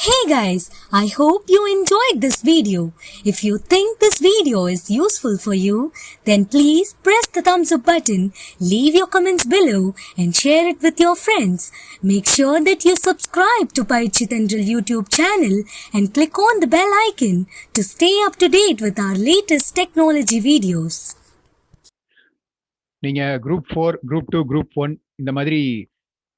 Hey guys, I hope you enjoyed this video. If you think this video is useful for you, then please press the thumbs up button, leave your comments below and share it with your friends. Make sure that you subscribe to Paichitandral YouTube channel and click on the bell icon to stay up to date with our latest technology videos. நீங்க group 4, group 2, group 1 இந்த மாதிரி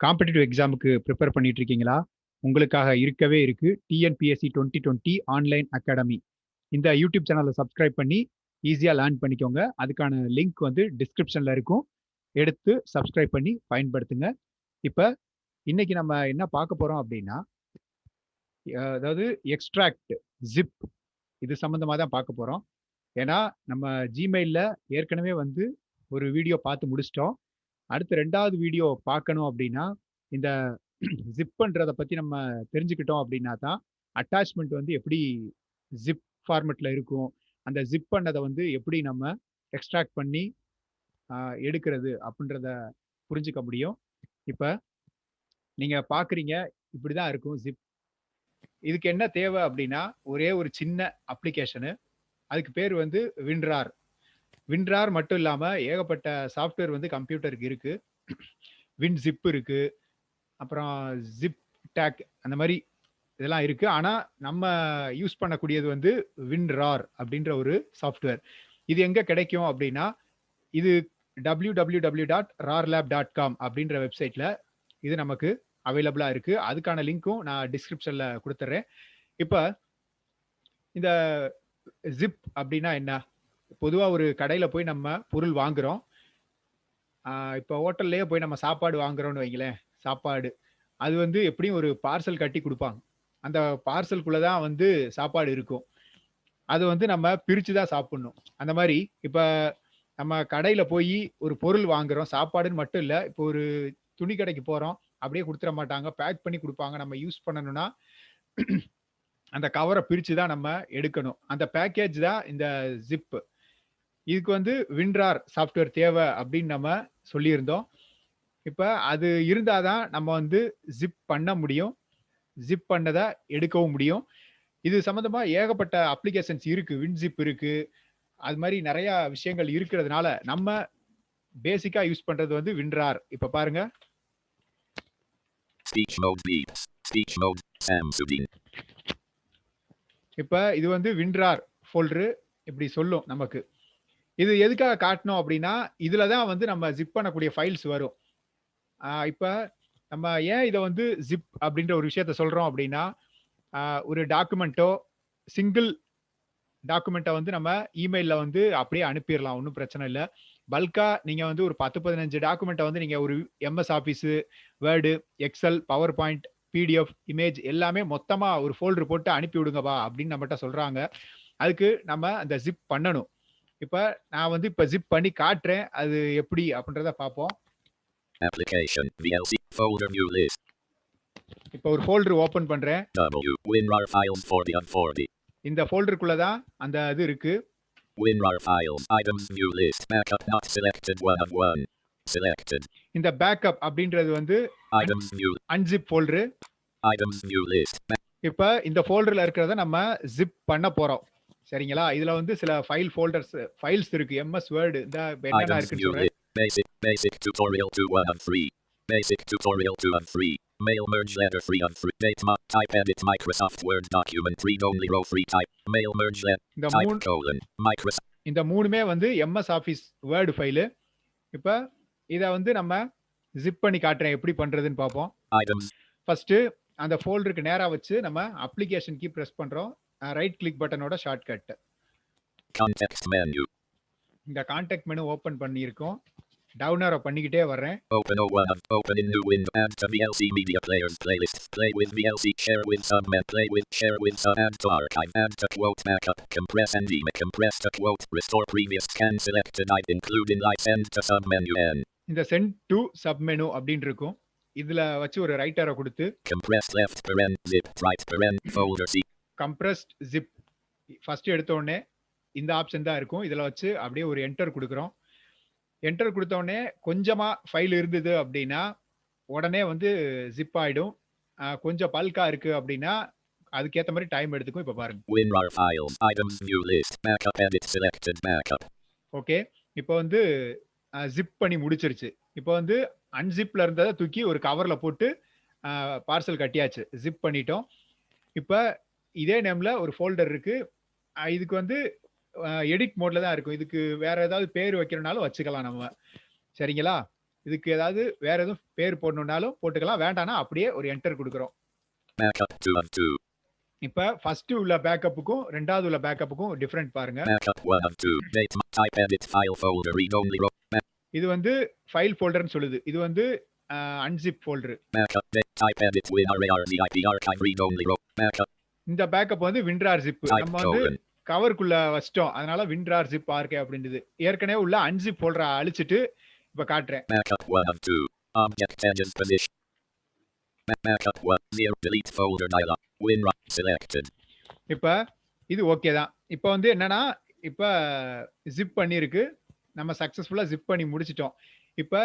competitive எக்ஸாமுக்கு prepare பண்ணிட்டு இருக்கீங்களா? உங்களுக்காக இருக்கவே இருக்கு TNPSC 2020 online academy. இந்த யூடியூப் சேனலை சப்ஸ்கிரைப் பண்ணி ஈஸியாக லேர்ன் பண்ணிக்கோங்க. அதுக்கான லிங்க் வந்து டிஸ்கிரிப்ஷனில் இருக்கும். எடுத்து சப்ஸ்கிரைப் பண்ணி பயன்படுத்துங்க. இப்போ இன்னைக்கு நம்ம என்ன பார்க்க போகிறோம் அப்படின்னா, அதாவது எக்ஸ்ட்ராக்ட் ஜிப் இது சம்மந்தமாக தான் பார்க்க போகிறோம். ஏன்னா நம்ம ஜிமெயிலில் ஏற்கனவே வந்து ஒரு வீடியோ பார்த்து முடிச்சிட்டோம். அடுத்து 2வது வீடியோ பார்க்கணும் அப்படின்னா, இந்த ஜிப் பண்ணுறதை பற்றி நம்ம தெரிஞ்சுக்கிட்டோம் அப்படின்னா தான் அட்டாச்மெண்ட் வந்து எப்படி ஜிப் ஃபார்மெட்டில் இருக்கும், அந்த ஜிப் பண்ணதை வந்து எப்படி நம்ம எக்ஸ்ட்ராக்ட் பண்ணி எடுக்கிறது அப்படின்றத புரிஞ்சுக்க முடியும். இப்போ நீங்கள் பார்க்குறீங்க, இப்படி தான் இருக்கும் ஜிப். இதுக்கு என்ன தேவை அப்படின்னா, ஒரே ஒரு சின்ன அப்ளிகேஷனு. அதுக்கு பேர் வந்து வின்ரார். வின்ரார் மட்டும் இல்லாமல் ஏகப்பட்ட சாஃப்ட்வேர் வந்து கம்ப்யூட்டருக்கு இருக்குது. வின்ஜிப் இருக்குது, அப்புறம் ஜிப் டேக், அந்த மாதிரி இதெல்லாம் இருக்குது. ஆனால் நம்ம யூஸ் பண்ணக்கூடியது வந்து வின்ரார் அப்படின்ற ஒரு சாஃப்ட்வேர். இது எங்கே கிடைக்கும் அப்படின்னா, இது www.rarlab.com அப்படின்ற வெப்சைட்டில் இது நமக்கு அவைலபிளாக இருக்குது. அதுக்கான லிங்க்கும் நான் டிஸ்கிரிப்ஷனில் கொடுத்துட்றேன். இப்போ இந்த ஜிப் அப்படின்னா என்ன? பொதுவாக ஒரு கடையில் போய் நம்ம பொருள் வாங்குகிறோம். இப்போ ஹோட்டல்லையே போய் நம்ம சாப்பாடு வாங்குறோம்னு வைங்களேன், சாப்பாடு அது வந்து எப்படியும் ஒரு பார்சல் கட்டி கொடுப்பாங்க. அந்த பார்சலுக்குள்ளே தான் வந்து சாப்பாடு இருக்கும். அது வந்து நம்ம பிரித்து தான் சாப்பிட்ணும். அந்த மாதிரி இப்போ நம்ம கடையில் போய் ஒரு பொருள் வாங்குகிறோம், சாப்பாடுன்னு மட்டும் இல்லை, இப்போ ஒரு துணி கடைக்கு போகிறோம், அப்படியே கொடுத்துட மாட்டாங்க, பேக் பண்ணி கொடுப்பாங்க. நம்ம யூஸ் பண்ணணும்னா அந்த கவரை பிரித்து தான் நம்ம எடுக்கணும். அந்த பேக்கேஜ் தான் இந்த ஜிப்பு. இதுக்கு வந்து வின்ரார் சாஃப்ட்வேர் தேவை அப்படின்னு நம்ம சொல்லியிருந்தோம். இப்போ அது இருந்தால் தான் நம்ம வந்து ஜிப் பண்ண முடியும், ஜிப் பண்ணதை எடுக்கவும் முடியும். இது சம்மந்தமாக ஏகப்பட்ட அப்ளிகேஷன்ஸ் இருக்குது. வின்ஜிப் இருக்குது, அது மாதிரி நிறையா விஷயங்கள் இருக்கிறதுனால நம்ம பேசிக்காக யூஸ் பண்ணுறது வந்து வின்ரார். இப்போ பாருங்க, இப்போ இது வந்து வின்ரார் ஃபோல்டரு இப்படி சொல்லும் நமக்கு. இது எதுக்காக காட்டணும் அப்படின்னா, இதில் தான் வந்து நம்ம ஜிப் பண்ணக்கூடிய ஃபைல்ஸ் வரும். இப்போ நம்ம ஏன் இதை வந்து ஜிப் அப்படின்ற ஒரு விஷயத்த சொல்கிறோம் அப்படின்னா, ஒரு டாக்குமெண்ட்டோ சிங்கிள் டாக்குமெண்ட்டை வந்து நம்ம இமெயிலில் வந்து அப்படியே அனுப்பிடலாம், ஒன்றும் பிரச்சனை இல்லை. பல்காக நீங்கள் வந்து ஒரு 10-15 டாக்குமெண்ட்டை வந்து நீங்கள் ஒரு MS office, word, excel, PowerPoint, PDF, image எல்லாமே மொத்தமாக ஒரு ஃபோல்டர் போட்டு அனுப்பி விடுங்கப்பா அப்படின்னு நம்மகிட்ட சொல்கிறாங்க. அதுக்கு நம்ம அந்த ஜிப் பண்ணணும். இப்போ நான் வந்து இப்போ ஜிப் பண்ணி காட்டுறேன், அது எப்படி அப்படின்றத பார்ப்போம். Application VLC folder new list. இப்போ ஒரு ஃபோல்டர் ஓபன் பண்றேன். WinRAR files 40 இந்த ஃபோல்டருக்குள்ள தான் அந்த இது இருக்கு. WinRAR files items new list backup not selected 1 of 1 selected. இந்த பேக்கப் அப்படின்றது வந்து items new unzip folder. items new list. இப்போ இந்த ஃபோல்டர்ல இருக்கிறத நம்ம ஜிப் பண்ண போறோம். சரிங்களா? இதுல வந்து சில ஃபைல்ஸ் இருக்கு. MS Word இந்த என்னென்ன இருக்குன்னு சொல்றேன். Basic tutorial 2 1 and 3. Basic tutorial 2 and 3. Mail merge letter 3 and 3. Date type edit Microsoft Word document read only row 3 type. Mail merge letter type colon Microsoft. இந்த மூணுமே வந்து MS Office Word ஃபைல். இப்போ இத வந்து நம்ம ஜிப் பண்ணி காட்டுறேன், எப்படி பண்றதுன்னு பார்ப்போம். Items. ஃபர்ஸ்ட் அந்த ஃபோல்டருக்கு நேரா வச்சு நம்ம அப்ளிகேஷன் கீ பிரஸ் பண்றோம். ரைட் கிளிக் பட்டனோட ஷார்ட்கட். Context menu. இந்த கான்டெக்ட் மெனு ஓபன் பண்ணியிருக்கோம். டவுன் ஆரோ பண்ணிக்கிட்டே வரேன். Open O1 open in new window. Add to VLC media players playlist. Play with VLC. Share with submen. Play with share with sub. Add to archive. Add to quote backup. Compress and email. Compress to quote. Restore previous scan selected. Include in light. Send to submenu N. இந்த send to submenu அப்படின்னு இருக்கும். இதுல வச்சு ஒரு right ஆரோ கொடுத்து compressed left paren zip right paren folder C. compressed zip first எடுத்த உடனே இந்த ஆப்ஷன் தான் இருக்கும். இதுல வச்சு அப்படியே ஒரு என்டர் கொடுக்குறோம். என்டர் கொடுத்த உடனே கொஞ்சமா ஃபைல் இருந்தது அப்படின்னா உடனே வந்து ஜிப் ஆயிடும். கொஞ்சம் பல்கா இருக்கு அப்படின்னா அதுக்கேத்த மாதிரி டைம் எடுத்துக்கும். இப்ப பாருங்க. WinRAR files, items, new list, backup, edit, selected, backup. Okay. இப்போ வந்து ஜிப் பண்ணி முடிச்சிருச்சு. இப்போ வந்து அன்சிப்ல இருந்தத தூக்கி ஒரு கவர்ல போட்டு பார்சல் கட்டியாச்சு. ஜிப் பண்ணிட்டோம். இப்ப இதே நேம்ல ஒரு ஃபோல்டர் இருக்கு. இதுக்கு வந்து எடிட் மோட்ல தான் இருக்கும். இதுக்கு வேற ஏதாவது பேர் வைக்கணும்னாலும் வச்சுக்கலாம் நம்ம. சரிங்களா? இதுக்கு ஏதாவது வேற எதுவும் பேர் போடணும்னாலும் போட்டுக்கலாம். வேண்டாம்னா அப்படியே ஒரு என்டர் குடுக்குறோம். Backup 2 and 2. இப்ப ஃபர்ஸ்ட் உள்ள பேக்கப்புக்கும் 2வது உள்ள பேக்கப்புக்கும் டிஃபரண்ட் பாருங்க. Backup 1 and 2. Date, type, edit, file folder, read only. இது வந்து ஃபைல் ஃபோல்டர்னு சொல்லுது. இது வந்து unzip folder. Backup, date, type, edit, WinRAR, zip, archive, read only. Backup. இந்த பேக்கப் வந்து WinRAR zip. நம்ம வந்து கவருக்குள்ள வச்சிட்டோம். அதனால WinRAR zip archive அப்படின்றது. ஏற்கனவே உள்ள அன்சிப் ஃபோல்டரை அழிச்சிட்டு இப்ப காட்டுறேன். Backup 1 and 2. Object tangent position. Backup 1. 0. Delete folder dialog. WinRAR selected. இப்ப இது ஓகே தான். இப்ப வந்து என்னன்னா இப்ப ஜிப் பண்ணிருக்கு. நம்ம சக்சஸ்ஃபுல்லா ஜிப் பண்ணி முடிச்சிட்டோம். இப்ப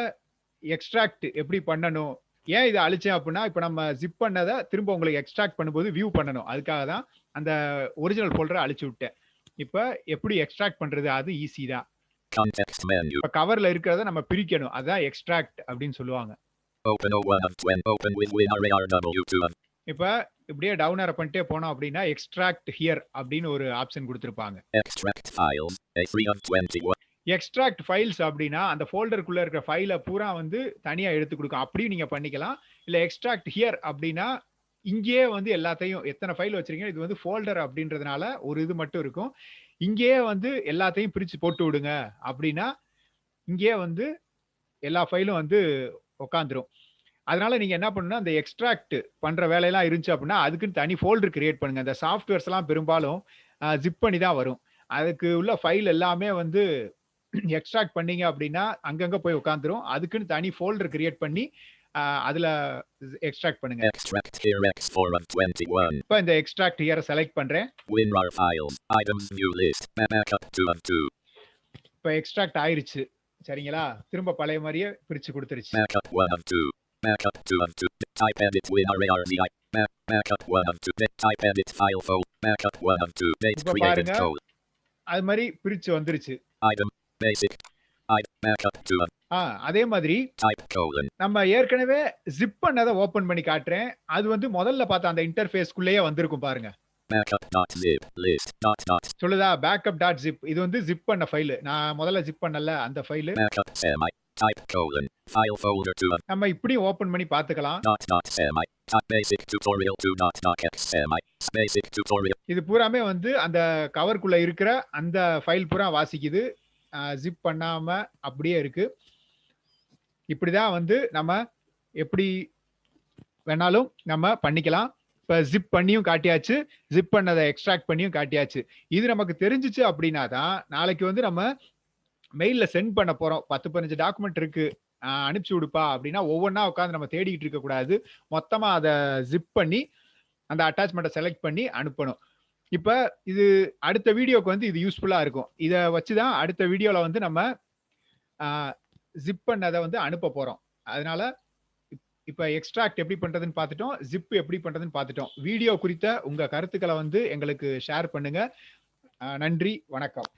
எக்ஸ்ட்ராக்ட் எப்படி பண்ணணும்? ஏன் இதை அழிச்சேன் அப்படின்னா இப்ப நம்ம ஜிப் பண்ணதை திரும்ப உங்களுக்கு எக்ஸ்ட்ராக்ட் பண்ணும்போது வியூ பண்ணணும். அதுக்காக தான் அந்த ஒரிஜினல் ஃபோல்டரை அழிச்சு விட்டேன். இப்ப எப்படி எக்ஸ்ட்ராக்ட் பண்றது? அது ஈஸி தான். Context menu. இப்ப கவர்ல இருக்கிறத நம்ம பிரிக்கணும். அதான் எக்ஸ்ட்ராக்ட் அப்படின்னு சொல்லுவாங்க. Open O1 and 20. Open with WinRAR W2. இப்ப இப்படியே டவுன் ஏர் பண்ணிட்டே போனோம் அப்படின்னா எக்ஸ்ட்ராக்ட் ஹியர் அப்படின்னு ஒரு ஆப்ஷன் கொடுத்திருப்பாங்க. Extract files. A3 and 21. Extract files அப்படின்னா அந்த ஃபோல்டருக்குள்ள இருக்கிற ஃபைலை பூரா வந்து தனியா எடுத்து கொடுக்கும். அப்படியும் நீங்க பண்ணிக்கலாம். இல்ல எக்ஸ்ட்ராக்ட் ஹியர் அப்படின்னா இங்கேயே வந்து எல்லாத்தையும் எத்தனை ஃபைல் வச்சிருக்கீங்க, இது வந்து ஃபோல்டர் அப்படின்றதுனால ஒரு இது மட்டும் இருக்கும். இங்கேயே வந்து எல்லாத்தையும் பிரிச்சு போட்டு விடுங்க அப்படின்னா இங்கேயே வந்து எல்லா ஃபைலும் வந்து உட்காந்துரும். அதனால நீங்க என்ன பண்ணணும்னா அந்த எக்ஸ்ட்ராக்ட் பண்ற வேலையெல்லாம் இருந்துச்சு அப்படின்னா அதுக்குன்னு தனி ஃபோல்டர் கிரியேட் பண்ணுங்க. அந்த சாஃப்ட்வேர்ஸ் எல்லாம் பெரும்பாலும் ஜிப் பண்ணி தான் வரும். அதுக்கு உள்ள ஃபைல் எல்லாமே வந்து எக்ஸ்ட்ராக்ட் பண்ணீங்க அப்படின்னா அங்கங்க போய் உட்காந்துரும். அதுக்குன்னு தனி ஃபோல்டர் கிரியேட் பண்ணி அதுல எக்ஸ்ட்ராக்ட் பண்ணுங்க. Extract here X4 and 21. இப்ப இந்த எக்ஸ்ட்ராக்ட் ஹியர் செலக்ட் பண்றேன். WinRAR files, items, new list, backup 2 and 2. இப்ப எக்ஸ்ட்ராக்ட் ஆயிருச்சு. சரிங்களா? திரும்ப பழைய மாதிரியே பிரிச்சு கொடுத்துருச்சு. Backup 1 and 2. Backup 2 and 2. Type edit WinRAR zip. Backup 1 and 2. Type edit file folder. Backup 1 and 2. Date இப்ப created பாருங்க code. அது மாதிரி பிரிச்சு வந்துருச்சு. Item basic. Backup 2 and அதே மாதிரி type colon. நம்ம ஏற்கனவே ஜிப் பண்ணதை ஓபன் பண்ணி காட்டுறேன். அது வந்து முதல்ல பார்த்த அந்த இன்டர்ஃபேஸ்க்குள்ளேயே வந்திருக்கும் பாருங்க. Backup.zip list dot. சொல்லுதா backup.zip. இது வந்து ஜிப் பண்ண ஃபைல். நான் முதல்ல ஜிப் பண்ணல அந்த file. Backup semi. Type colon. File folder 2 and நம்ம இப்படி ஓபன் பண்ணி பார்த்துக்கலாம். dot semi. Type basic tutorial 2 dot semi. Basic tutorial. இது பூராமே வந்து அந்த கவருக்குள்ள இருக்கிற அந்த ஃபைல் பூரா வாசிக்குது. ஜிப் பண்ணாம அப்படியே இருக்கு. இப்படிதான் வந்து நம்ம எப்படி வேணாலும் நம்ம பண்ணிக்கலாம். இப்ப ஜிப் பண்ணியும் காட்டியாச்சு, ஜிப் பண்ணதை எக்ஸ்ட்ராக்ட் பண்ணியும் காட்டியாச்சு. இது நமக்கு தெரிஞ்சிச்சு அப்படின்னா தான் நாளைக்கு வந்து நம்ம மெயில்ல சென்ட் பண்ண போறோம். 10-15 டாக்குமெண்ட் இருக்கு, அனுப்பிச்சு விடுப்பா அப்படின்னா ஒவ்வொன்றா உட்காந்து நம்ம தேடிக்கிட்டு இருக்க கூடாது. மொத்தமா அதை ஜிப் பண்ணி அந்த அட்டாச்மெண்ட்டை செலக்ட் பண்ணி அனுப்பணும். இப்ப இது அடுத்த வீடியோக்கு வந்து இது யூஸ்ஃபுல்லா இருக்கும். இதை வச்சுதான் அடுத்த வீடியோல வந்து நம்ம ஜிப் பண்ணதை வந்து அனுப்ப போறோம். அதனால இப்ப எக்ஸ்ட்ராக்ட் எப்படி பண்றதுன்னு பார்த்துட்டோம், ஜிப் எப்படி பண்றதுன்னு பார்த்துட்டோம். வீடியோ குறித்த உங்க கருத்துக்களை வந்து எங்களுக்கு ஷேர் பண்ணுங்க. நன்றி, வணக்கம்.